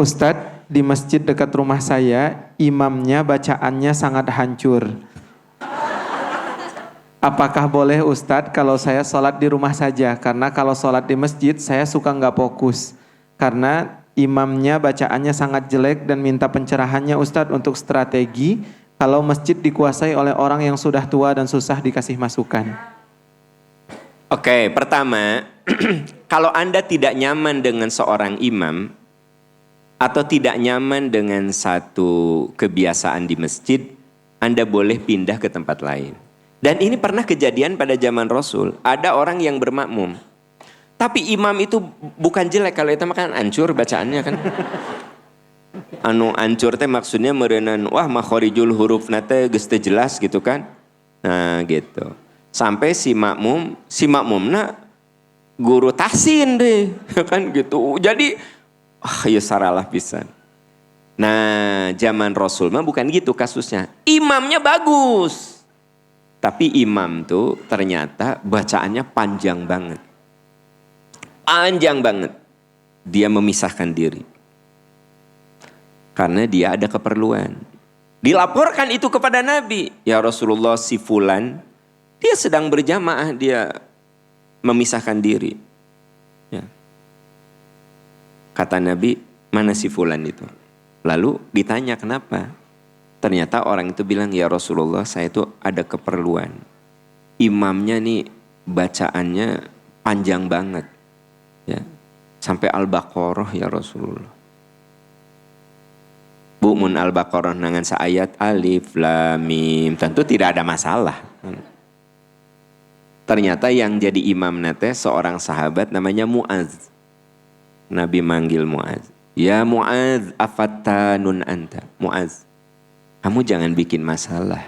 Ustadz, di masjid dekat rumah saya, imamnya bacaannya sangat hancur. Apakah boleh Ustadz kalau saya sholat di rumah saja? Karena kalau sholat di masjid saya suka nggak fokus. Karena imamnya bacaannya sangat jelek dan minta pencerahannya Ustadz untuk strategi kalau masjid dikuasai oleh orang yang sudah tua dan susah dikasih masukan. Oke, pertama, kalau Anda tidak nyaman dengan seorang imam atau tidak nyaman dengan satu kebiasaan di masjid, Anda boleh pindah ke tempat lain. Dan ini pernah kejadian pada zaman Rasul. Ada orang yang bermakmum. Tapi imam itu bukan jelek, kalau itu makan hancur bacaannya kan. Hancur teh maksudnya merenan, wah makhorijul huruf nate geus teu jelas gitu kan. Nah gitu. Sampai si makmumna guru tahsin deh kan gitu. Jadi ya saralah pisan. Nah, zaman Rasul mah bukan gitu kasusnya. Imamnya bagus. Tapi imam tuh ternyata bacaannya panjang banget. Panjang banget. Dia memisahkan diri. Karena dia ada keperluan. Dilaporkan itu kepada Nabi. Ya Rasulullah, si fulan, dia sedang berjamaah, dia memisahkan diri. Ya. Kata Nabi, mana si fulan itu? Lalu ditanya kenapa? Ternyata orang itu bilang, ya Rasulullah, saya itu ada keperluan. Imamnya nih bacaannya panjang banget. Ya. Sampai Al-Baqarah ya Rasulullah. Bu mun Al-Baqarah nangan saayat alif lam mim, tentu tidak ada masalah. Ternyata yang jadi imam nate seorang sahabat namanya Mu'adz. Nabi manggil Mu'adz. Ya Mu'adz, afattanun anta. Mu'adz, kamu jangan bikin masalah.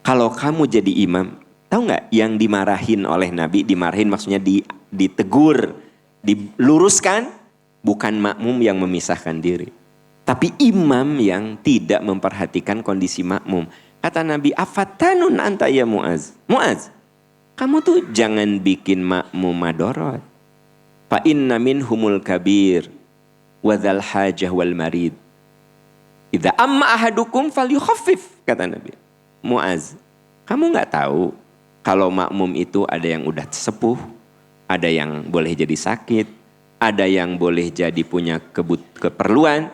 Kalau kamu jadi imam, tahu nggak yang dimarahin oleh Nabi? Dimarahin maksudnya ditegur, diluruskan. Bukan makmum yang memisahkan diri. Tapi imam yang tidak memperhatikan kondisi makmum. Kata Nabi, afattanun anta ya Mu'adz. Mu'adz, kamu tuh jangan bikin makmum madorot. Fa inna minhumul kabir wadzal hajah wal marid. Idza amma ahadukum falyukhaffif, kata Nabi. Mu'adz, kamu enggak tahu kalau makmum itu ada yang udah sepuh, ada yang boleh jadi sakit, ada yang boleh jadi punya keperluan.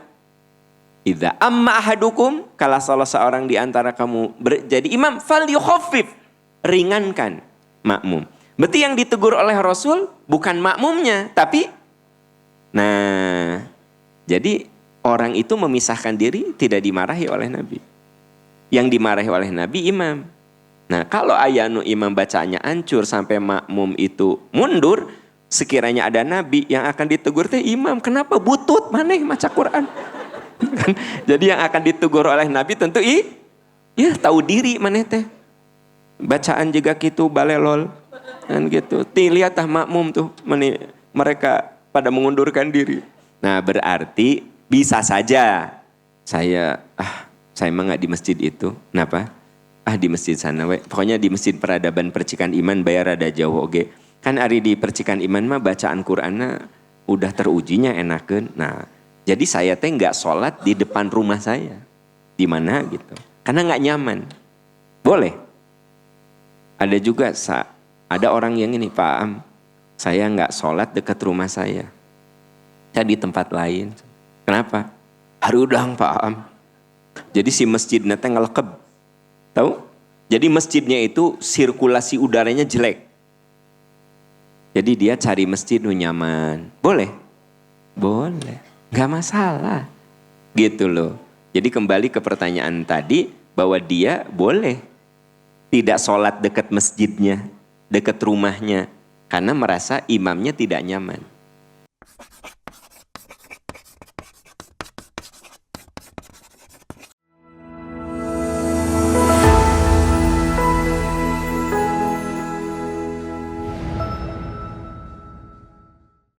Idza amma ahadukum, kalau salah seorang di antara kamu jadi imam, falyukhaffif, ringankan makmum. Berarti yang ditegur oleh Rasul bukan makmumnya, tapi jadi orang itu memisahkan diri tidak dimarahi oleh Nabi. Yang dimarahi oleh Nabi imam. Nah, kalau ayanu imam bacaannya hancur sampai makmum itu mundur, sekiranya ada Nabi yang akan ditegur teh imam, kenapa butut maneh maca Quran? Jadi yang akan ditegur oleh Nabi tentu ya tahu diri maneh teh. Bacaan juga gitu balelol. Kan gitu. Lihat makmum tuh mereka pada mengundurkan diri. Nah, berarti bisa saja saya mah nggak di masjid itu. Kenapa? Di masjid sana we. Pokoknya di masjid peradaban percikan iman bayar ada jauh oge. Kan ari di percikan iman mah bacaan Qur'anna udah terujinya enakeun. Nah, jadi saya teh nggak sholat di depan rumah saya. Di mana gitu. Karena nggak nyaman. Boleh. Ada juga ada orang yang ini, Pak Am, saya nggak sholat dekat rumah saya. Saya di tempat lain. Kenapa? Harudang Pak Am. Jadi si masjidnya teh ngelekeb. Tahu? Jadi masjidnya itu sirkulasi udaranya jelek. Jadi dia cari masjid nyaman. Boleh? Boleh. Nggak masalah. Gitu loh. Jadi kembali ke pertanyaan tadi, bahwa dia boleh tidak sholat dekat masjidnya, dekat rumahnya, karena merasa imamnya tidak nyaman.